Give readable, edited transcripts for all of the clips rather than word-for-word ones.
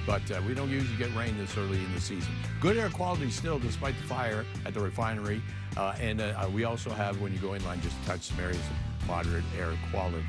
but we don't usually get rain this early in the season. Good air quality still, despite the fire at the refinery. And we also have, when you go inland, just touch some areas of moderate air quality.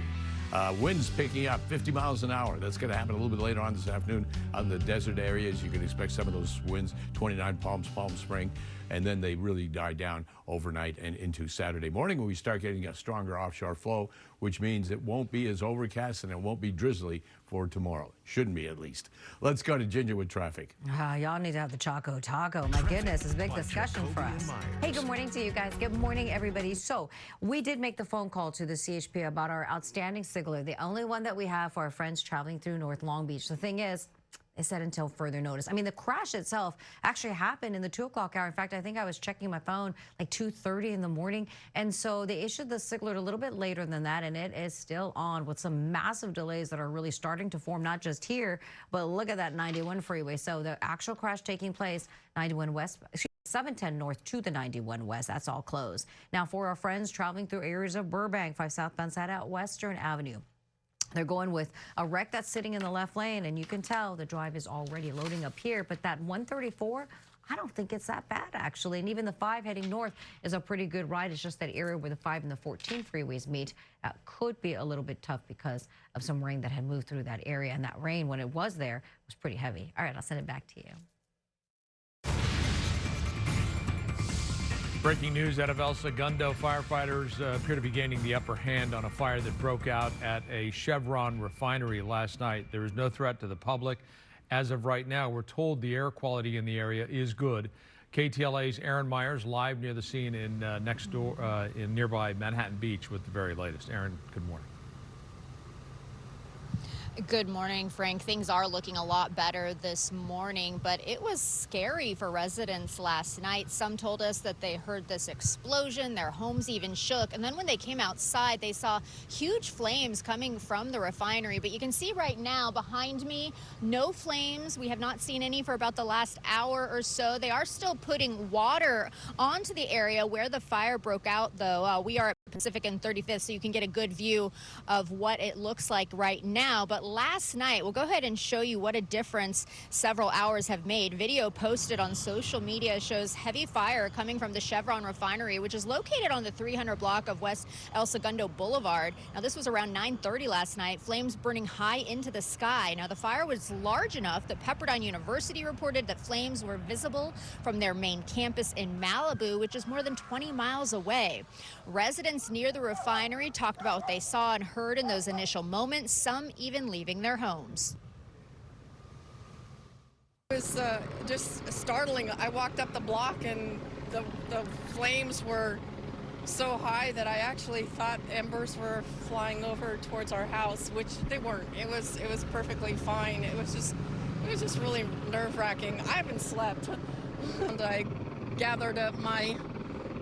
Winds picking up 50 miles an hour. That's going to happen a little bit later on this afternoon on the desert areas. You can expect some of those winds, 29 Palm Spring, and then they really die down overnight and into Saturday morning when we start getting a stronger offshore flow, which means it won't be as overcast and it won't be drizzly for tomorrow. Shouldn't be, at least. Let's go to Ginger with traffic. Y'all need to have the Choco Taco. My goodness, it's a big discussion for us. Hey, good morning to you guys. Good morning, everybody. So we did make the phone call to the CHP about our outstanding signaler, the only one that we have for our friends traveling through North Long Beach. The thing is, they said until further notice. I mean, the crash itself actually happened in the 2 o'clock hour. In fact, I think I was checking my phone like 2:30 in the morning. And so they issued the signaler a little bit later than that, and it is still on with some massive delays that are really starting to form, not just here, but look at that 91 freeway. So the actual crash taking place, 91 West, 710 North to the 91 West, that's all closed. Now, for our friends traveling through areas of Burbank, 5 southbound side out Western Avenue, they're going with a wreck that's sitting in the left lane, and you can tell the drive is already loading up here. But that 134, I don't think it's that bad, actually. And even the 5 heading north is a pretty good ride. It's just that area where the 5 and the 14 freeways meet could be a little bit tough because of some rain that had moved through that area. And that rain, when it was there, was pretty heavy. All right, I'll send it back to you. Breaking news out of El Segundo. Firefighters appear to be gaining the upper hand on a fire that broke out at a Chevron refinery last night. There is no threat to the public. As of right now, we're told the air quality in the area is good. KTLA's Aaron Myers live near the scene in in nearby Manhattan Beach with the very latest. Aaron, good morning. Good morning, Frank. Things are looking a lot better this morning, but it was scary for residents last night. Some told us that they heard this explosion, their homes even shook, and then when they came outside, they saw huge flames coming from the refinery. But you can see right now behind me, no flames. We have not seen any for about the last hour or so. They are still putting water onto the area where the fire broke out, though. We are at Pacific and 35th, so you can get a good view of what it looks like right now. But last night, we'll go ahead and show you what a difference several hours have made. Video posted on social media shows heavy fire coming from the Chevron refinery, which is located on the 300 block of West El Segundo Boulevard. Now, this was around 9:30 last night, flames burning high into the sky. Now, the fire was large enough that Pepperdine University reported that flames were visible from their main campus in Malibu, which is more than 20 miles away. Residents near the refinery talked about what they saw and heard in those initial moments, some even leaving their homes. It was just startling. I walked up the block and the flames were so high that I actually thought embers were flying over towards our house, which they weren't. It was perfectly fine. It was just really nerve-wracking. I haven't slept. And I gathered up my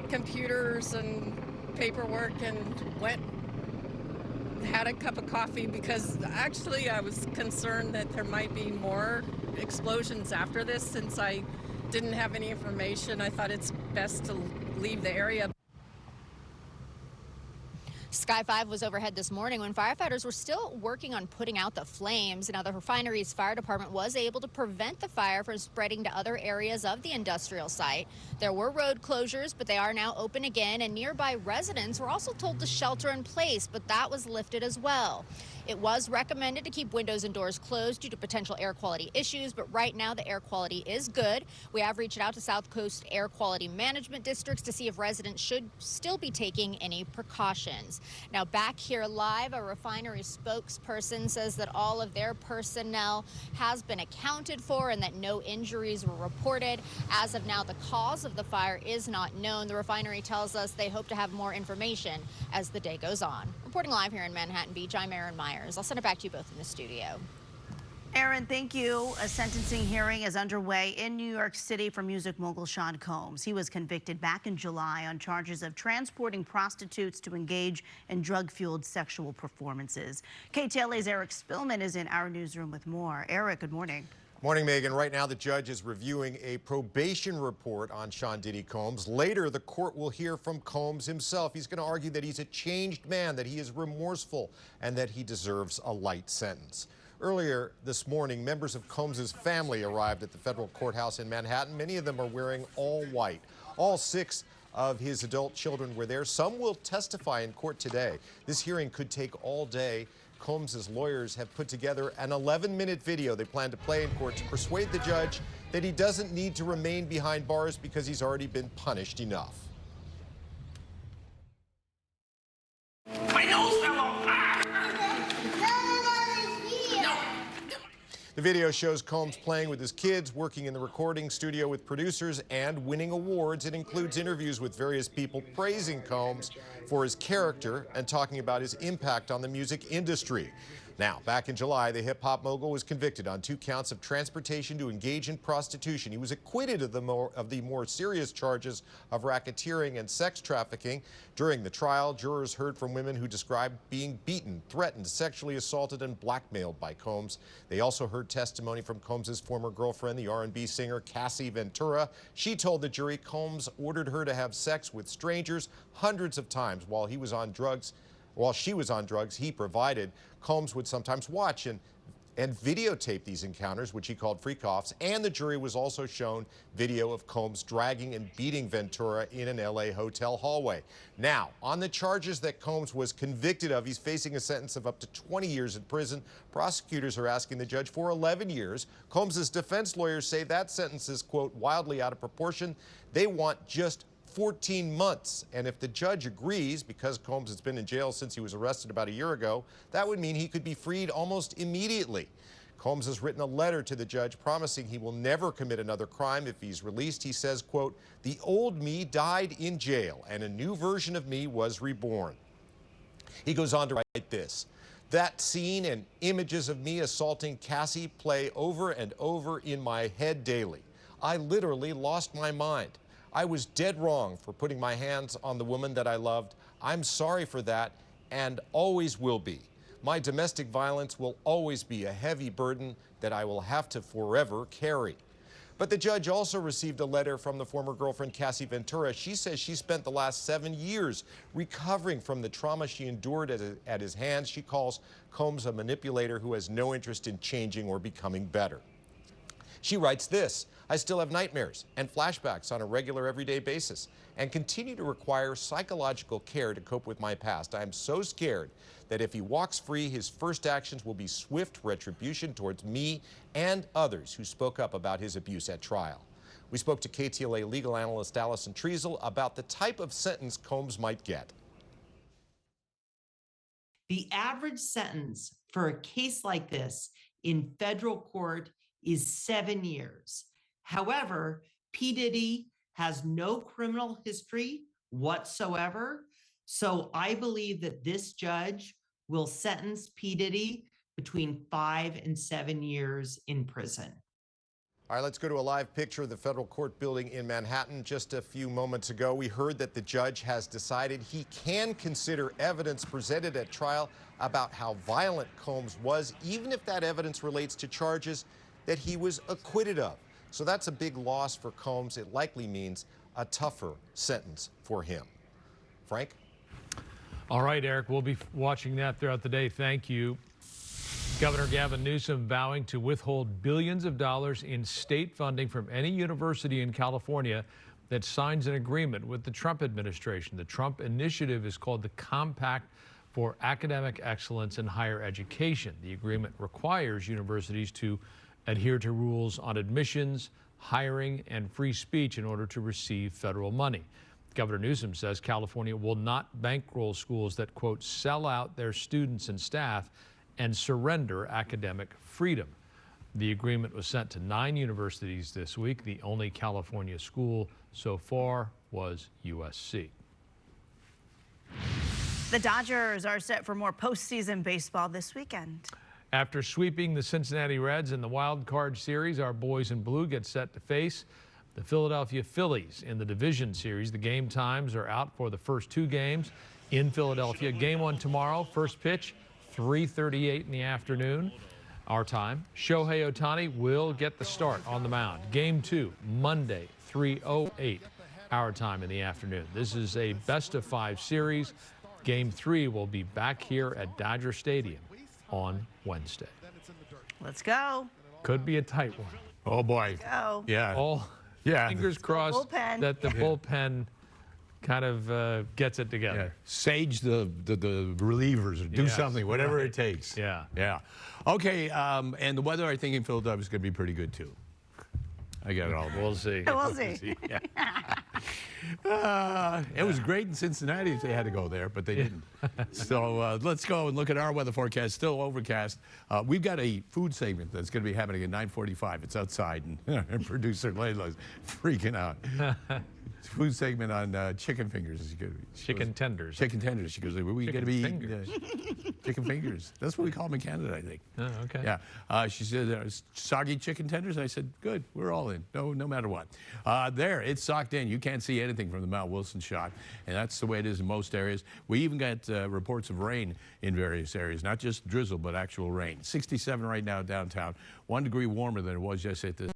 computers and paperwork and had a cup of coffee because actually I was concerned that there might be more explosions after this. Since I didn't have any information, I thought it's best to leave the area. Sky 5 was overhead this morning when firefighters were still working on putting out the flames. Now, the refinery's fire department was able to prevent the fire from spreading to other areas of the industrial site. There were road closures, but they are now open again, and nearby residents were also told to shelter in place, but that was lifted as well. It was recommended to keep windows and doors closed due to potential air quality issues, but right now the air quality is good. We have reached out to South Coast Air Quality Management Districts to see if residents should still be taking any precautions. Now, back here live, a refinery spokesperson says that all of their personnel has been accounted for and that no injuries were reported. As of now, the cause of the fire is not known. The refinery tells us they hope to have more information as the day goes on. Reporting live here in Manhattan Beach, I'm Aaron Myers. I'll send it back to you both in the studio. Aaron, thank you. A sentencing hearing is underway in New York City for music mogul Sean Combs. He was convicted back in July on charges of transporting prostitutes to engage in drug-fueled sexual performances. KTLA's Eric Spillman is in our newsroom with more. Eric, good morning. Morning, Megan. Right now, the judge is reviewing a probation report on Sean Diddy Combs. Later, the court will hear from Combs himself. He's going to argue that he's a changed man, that he is remorseful, and that he deserves a light sentence. Earlier this morning, members of Combs's family arrived at the federal courthouse in Manhattan. Many of them are wearing all white. All 6 of his adult children were there. Some will testify in court today. This hearing could take all day. Combs's lawyers have put together an 11-minute video they plan to play in court to persuade the judge that he doesn't need to remain behind bars because he's already been punished enough. My nose fell off. The video shows Combs playing with his kids, working in the recording studio with producers, and winning awards. It includes interviews with various people praising Combs for his character and talking about his impact on the music industry. Now, back in July, the hip-hop mogul was convicted on 2 counts of transportation to engage in prostitution. He was acquitted of the more serious charges of racketeering and sex trafficking. During the trial, jurors heard from women who described being beaten, threatened, sexually assaulted, and blackmailed by Combs. They also heard testimony from Combs's former girlfriend, the R&B singer Cassie Ventura. She told the jury Combs ordered her to have sex with strangers hundreds of times while he was on drugs. While she was on drugs, he provided. Combs would sometimes watch and videotape these encounters, which he called freak-offs, and the jury was also shown video of Combs dragging and beating Ventura in an LA hotel hallway. Now, on the charges that Combs was convicted of, he's facing a sentence of up to 20 years in prison. Prosecutors are asking the judge for 11 years. Combs's defense lawyers say that sentence is, quote, wildly out of proportion. They want just 14 months. And if the judge agrees, because Combs has been in jail since he was arrested about a year ago, that would mean he could be freed almost immediately. Combs has written a letter to the judge promising he will never commit another crime if he's released. He says, quote, "The old me died in jail and a new version of me was reborn." He goes on to write this: "That scene and images of me assaulting Cassie play over and over in my head daily. I literally lost my mind. I was dead wrong for putting my hands on the woman that I loved. I'm sorry for that and always will be. My domestic violence will always be a heavy burden that I will have to forever carry." But the judge also received a letter from the former girlfriend, Cassie Ventura. She says she spent the last 7 years recovering from the trauma she endured at his hands. She calls Combs a manipulator who has no interest in changing or becoming better. She writes this: "I still have nightmares and flashbacks on a regular everyday basis and continue to require psychological care to cope with my past. I am so scared that if he walks free, his first actions will be swift retribution towards me and others who spoke up about his abuse at trial." We spoke to KTLA legal analyst Allison Treasel about the type of sentence Combs might get. The average sentence for a case like this in federal court is 7 years. However, P. Diddy has no criminal history whatsoever. So I believe that this judge will sentence P. Diddy between 5 and 7 years in prison. All right, let's go to a live picture of the federal court building in Manhattan. Just a few moments ago, we heard that the judge has decided he can consider evidence presented at trial about how violent Combs was, even if that evidence relates to charges that he was acquitted of. So that's a big loss for Combs. It likely means a tougher sentence for him. Frank? All right, Eric, we'll be watching that throughout the day. Thank you. Governor Gavin Newsom vowing to withhold billions of dollars in state funding from any university in California that signs an agreement with the Trump administration. The Trump initiative is called the Compact for Academic Excellence in Higher Education. The agreement requires universities to adhere to rules on admissions, hiring, and free speech in order to receive federal money. Governor Newsom says California will not bankroll schools that, quote, sell out their students and staff and surrender academic freedom. The agreement was sent to 9 universities this week. The only California school so far was USC. The Dodgers are set for more postseason baseball this weekend. After sweeping the Cincinnati Reds in the wild card series, our boys in blue get set to face the Philadelphia Phillies in the division series. The game times are out for the first 2 games in Philadelphia. Game 1 tomorrow, first pitch, 3:38 in the afternoon, our time. Shohei Ohtani will get the start on the mound. Game 2, Monday, 3:08, our time in the afternoon. This is a best-of-5 series. Game 3 will be back here at Dodger Stadium on Wednesday. Let's go. Could be a tight one. Oh, boy. Go. Yeah. All Yeah. fingers crossed bullpen. that the bullpen kind of gets it Yeah. together. Sage the relievers or do Yes, something, whatever it takes. Yeah. Yeah. Okay, and the weather, I think, in Philadelphia is going to be pretty good, too. I got it all. We'll see. We'll see. It was great in Cincinnati if they had to go there, but they didn't. So let's go and look at our weather forecast. Still overcast. We've got a food segment that's going to be happening at 9:45. It's outside, and producer Layla's freaking out. Food segment on chicken fingers. Chicken tenders. Chicken tenders. She goes, "Are we going to be fingers. chicken fingers?" That's what we call them in Canada, I think. Oh, okay. Yeah. She said, "Soggy chicken tenders." I said, "Good. We're all in. No matter what." There, it's socked in. You can't see anything from the Mount Wilson shot, and that's the way it is in most areas. We even got reports of rain in various areas, not just drizzle, but actual rain. 67 right now downtown. 1 degree warmer than it was yesterday.